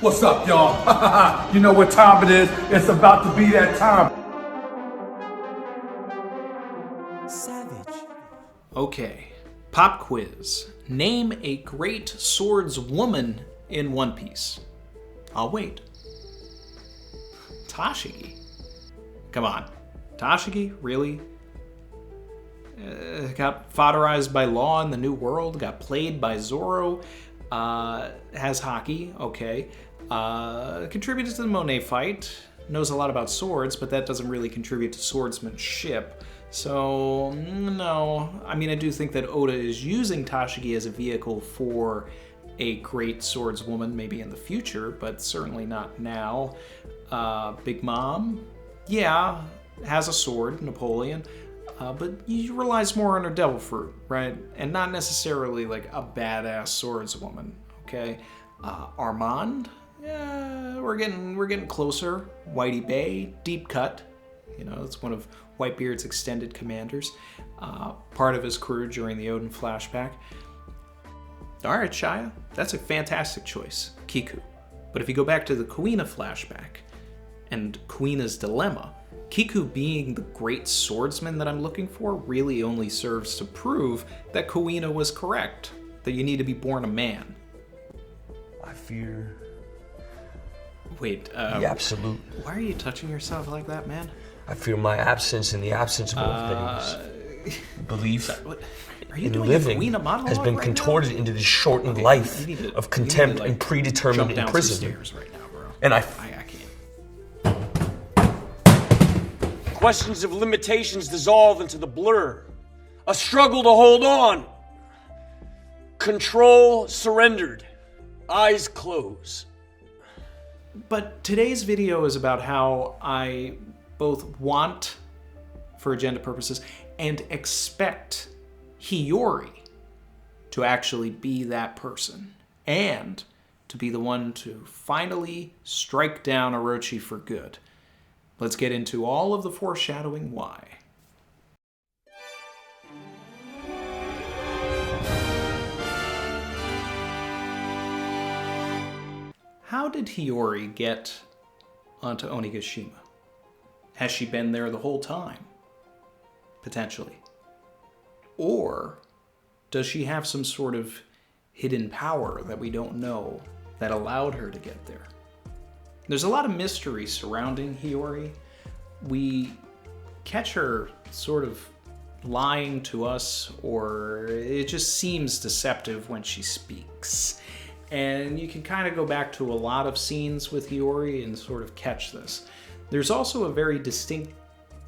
What's up, y'all? You know what time it is. It's about to be that time. Savage. Okay, pop quiz. Name a great swordswoman in One Piece. I'll wait. Tashigi. Come on. Tashigi? Really? Got fodderized by Law in the New World, got played by Zoro, has hockey, okay. Contributed to the Monet fight, knows a lot about swords, but that doesn't really contribute to swordsmanship. So, no. I mean, I do think that Oda is using Tashigi as a vehicle for a great swordswoman, maybe in the future, but certainly not now. Big Mom, yeah, has a sword, Napoleon, but he relies more on her devil fruit, right? And not necessarily like a badass swordswoman, okay? Armand, yeah, we're getting closer. Whitey Bay, deep cut. You know, it's one of Whitebeard's extended commanders. Part of his crew during the Odin flashback. All right, Shia, that's a fantastic choice, Kiku. But if you go back to the Kuina flashback and Kuina's dilemma, Kiku being the great swordsman that I'm looking for really only serves to prove that Kuina was correct, that you need to be born a man. I fear... Wait, the absolute. Why are you touching yourself like that, man? I fear my absence in the absence of all things. Belief in living has been contorted into this shortened life of contempt and predetermined imprisonment. Right now, bro. And I can't. Questions of limitations dissolve into the blur. A struggle to hold on. Control surrendered. Eyes closed. But today's video is about how I both want, for agenda purposes, and expect Hiyori to actually be that person, and to be the one to finally strike down Orochi for good. Let's get into all of the foreshadowing why. How did Hiyori get onto Onigashima? Has she been there the whole time? Potentially. Or does she have some sort of hidden power that we don't know that allowed her to get there? There's a lot of mystery surrounding Hiyori. We catch her sort of lying to us, or it just seems deceptive when she speaks. And you can kind of go back to a lot of scenes with Hiyori and sort of catch this. There's also a very distinct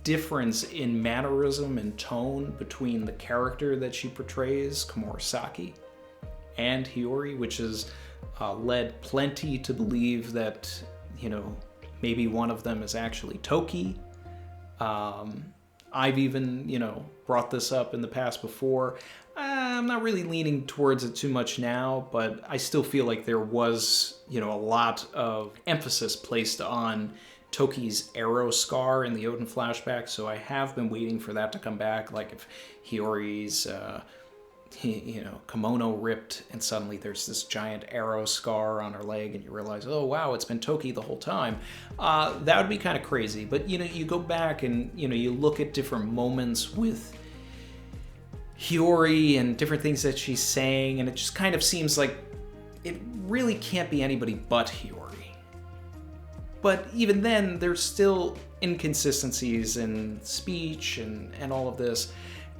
difference in mannerism and tone between the character that she portrays, Komurasaki, and Hiyori, which has led plenty to believe that, you know, maybe one of them is actually Toki. I've even, you know, brought this up in the past before. I'm not really leaning towards it too much now, but I still feel like there was, you know, a lot of emphasis placed on Toki's arrow scar in the Odin flashback, so I have been waiting for that to come back, like if Hiyori's, you know, kimono ripped and suddenly there's this giant arrow scar on her leg and you realize, oh wow, it's been Toki the whole time. That would be kind of crazy, but you know, you go back and, you know, you look at different moments with Hiyori and different things that she's saying, and it just kind of seems like it really can't be anybody but Hiyori. But even then, there's still inconsistencies in speech and all of this.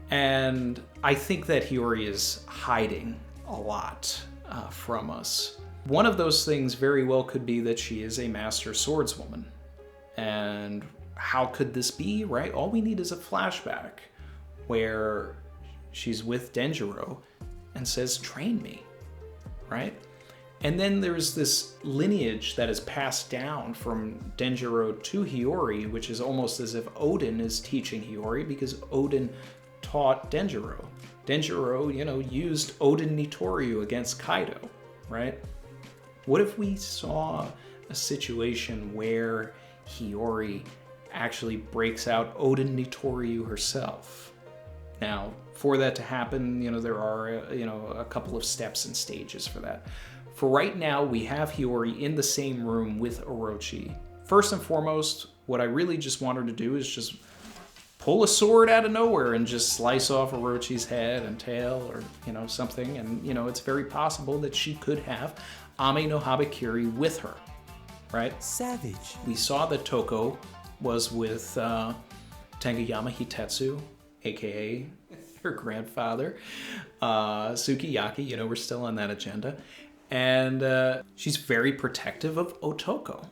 And I think that Hiyori is hiding a lot from us. One of those things very well could be that she is a master swordswoman. And how could this be, right? All we need is a flashback where she's with Denjiro and says, train me, right? And then there's this lineage that is passed down from Denjiro to Hiyori, which is almost as if Odin is teaching Hiyori because Odin taught Denjiro. Denjiro, you know, used Odin Nitoryu against Kaido, right? What if we saw a situation where Hiyori actually breaks out Odin Nitoryu herself? Now, for that to happen, you know, there are, you know, a couple of steps and stages for that. For right now, we have Hiyori in the same room with Orochi. First and foremost, what I really just want her to do is just pull a sword out of nowhere and just slice off Orochi's head and tail or, something. And, it's very possible that she could have Ame no Habakiri with her, right? Savage. We saw that Toko was with Tengayama Hitetsu, a.k.a. her grandfather, Sukiyaki. We're still on that agenda. And she's very protective of Otoko.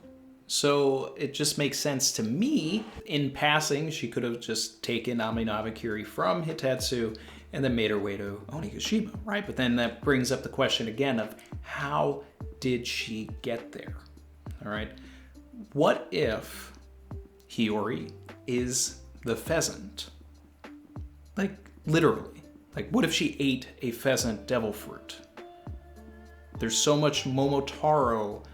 So it just makes sense to me, in passing, she could have just taken Ame no Habakiri from Hitetsu and then made her way to Onigashima, right? But then that brings up the question again of how did she get there, all right? What if Hiyori is the pheasant? Like, literally. Like, what if she ate a pheasant devil fruit? There's so much Momotaro,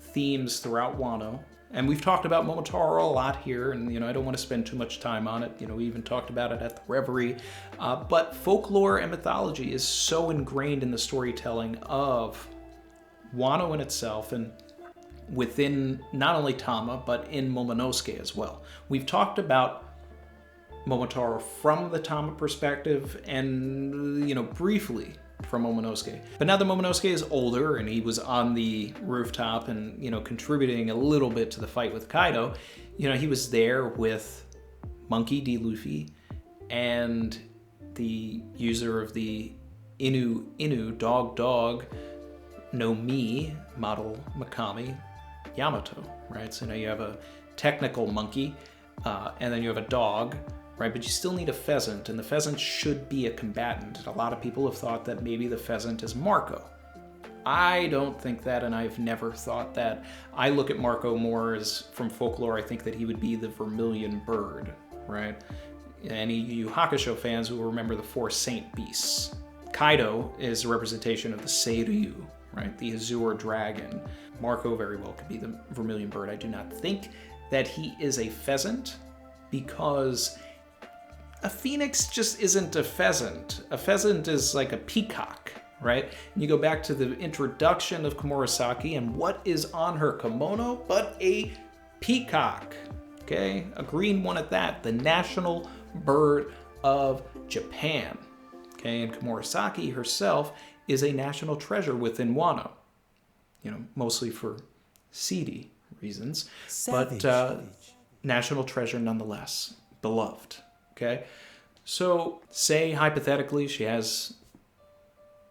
themes throughout Wano. And we've talked about Momotaro a lot here, and I don't want to spend too much time on it. We even talked about it at the Reverie. But folklore and mythology is so ingrained in the storytelling of Wano in itself and within not only Tama, but in Momonosuke as well. We've talked about Momotaro from the Tama perspective and, briefly from Momonosuke. But now that Momonosuke is older and he was on the rooftop and, contributing a little bit to the fight with Kaido, he was there with Monkey D. Luffy and the user of the Inu dog no Mi model Makami Yamato, right? So now you have a technical monkey and then you have a dog, right? But you still need a pheasant, and the pheasant should be a combatant. A lot of people have thought that maybe the pheasant is Marco. I don't think that, and I've never thought that. I look at Marco more as, from folklore, I think that he would be the vermilion bird, right? Any Yu Hakusho fans will remember the 4 saint beasts. Kaido is a representation of the Seiryu, right? The Azure dragon. Marco very well could be the vermilion bird. I do not think that he is a pheasant, because a phoenix just isn't a pheasant. A pheasant is like a peacock, right? And you go back to the introduction of Komurasaki, and what is on her kimono but a peacock, okay? A green one at that, the national bird of Japan, okay? And Komurasaki herself is a national treasure within Wano, mostly for seedy reasons, Savage. but national treasure nonetheless, beloved. Okay, so say hypothetically she has,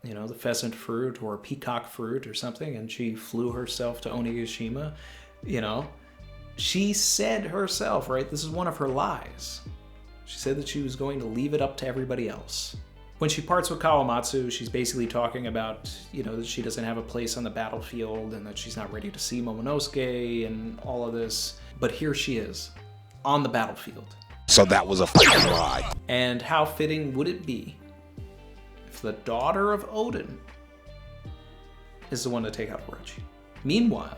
the pheasant fruit or peacock fruit or something, and she flew herself to Onigashima, she said herself, right, this is one of her lies. She said that she was going to leave it up to everybody else. When she parts with Kawamatsu, she's basically talking about, that she doesn't have a place on the battlefield and that she's not ready to see Momonosuke and all of this. But here she is, on the battlefield. So that was a fucking lie. And how fitting would it be if the daughter of Odin is the one to take out Orochi? Meanwhile,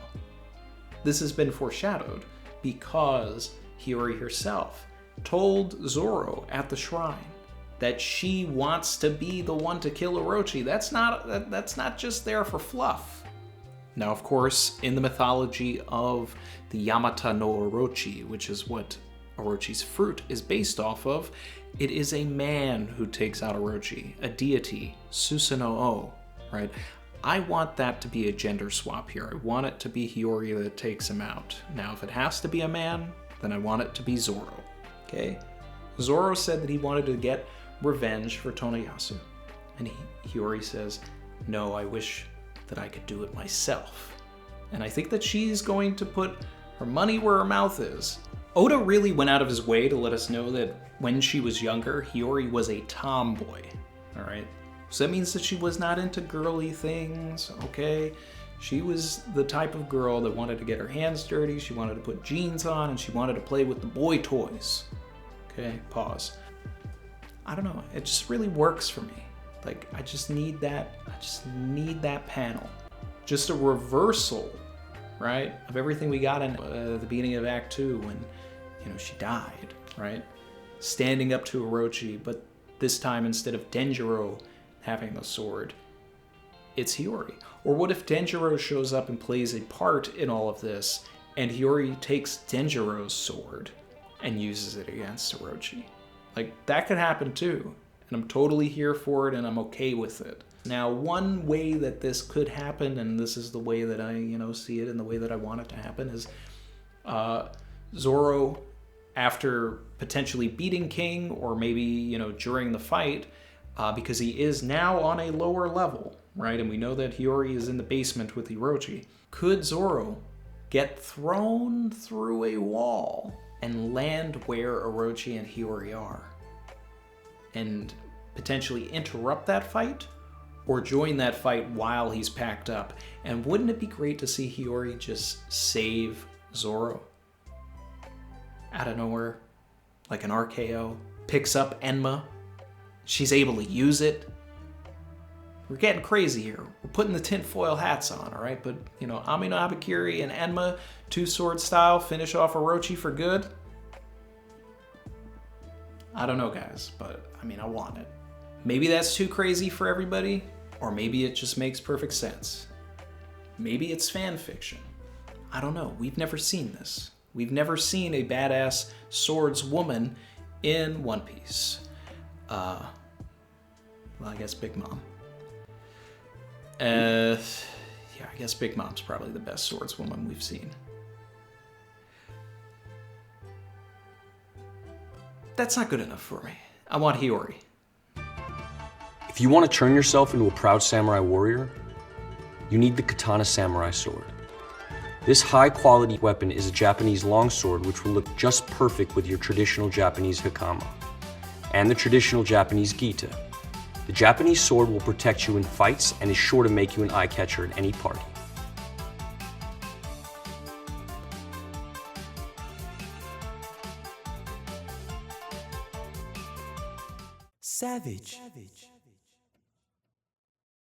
this has been foreshadowed because Hiyori herself told Zoro at the shrine that she wants to be the one to kill Orochi. That's not just there for fluff. Now, of course, in the mythology of the Yamata no Orochi, which is what Orochi's fruit is based off of, it is a man who takes out Orochi, a deity, Susanoo, right? I want that to be a gender swap here. I want it to be Hiyori that takes him out. Now, if it has to be a man, then I want it to be Zoro, okay? Zoro said that he wanted to get revenge for Tonoyasu, and Hiyori says, no, I wish that I could do it myself. And I think that she's going to put her money where her mouth is. Oda really went out of his way to let us know that when she was younger, Hiyori was a tomboy, all right? So that means that she was not into girly things, okay? She was the type of girl that wanted to get her hands dirty, she wanted to put jeans on, and she wanted to play with the boy toys. Okay, pause. I don't know, it just really works for me. Like, I just need that panel. Just a reversal, right, of everything we got in the beginning of Act 2 when, she died, right? Standing up to Orochi, but this time instead of Denjiro having the sword, it's Hiyori? Or what if Denjiro shows up and plays a part in all of this, and Hiyori takes Denjiro's sword and uses it against Orochi? Like, that could happen too, and I'm totally here for it, and I'm okay with it. Now, one way that this could happen, and this is the way that I, see it and the way that I want it to happen, is Zoro, after potentially beating King, or maybe, during the fight, because he is now on a lower level, right? And we know that Hiyori is in the basement with Orochi. Could Zoro get thrown through a wall and land where Orochi and Hiyori are? And potentially interrupt that fight? Or join that fight while he's packed up? And wouldn't it be great to see Hiyori just save Zoro? Out of nowhere, like an RKO, picks up Enma. She's able to use it. We're getting crazy here. We're putting the tinfoil hats on, all right? But, Ami no Habakiri and Enma, two-sword style, finish off Orochi for good? I don't know, guys, but, I want it. Maybe that's too crazy for everybody, or maybe it just makes perfect sense. Maybe it's fan fiction. I don't know. We've never seen this. We've never seen a badass swordswoman in One Piece. Well, I guess Big Mom. Yeah, I guess Big Mom's probably the best swordswoman we've seen. That's not good enough for me. I want Hiyori. If you want to turn yourself into a proud samurai warrior, you need the katana samurai sword. This high-quality weapon is a Japanese longsword which will look just perfect with your traditional Japanese hakama and the traditional Japanese gita. The Japanese sword will protect you in fights and is sure to make you an eye-catcher at any party. Savage.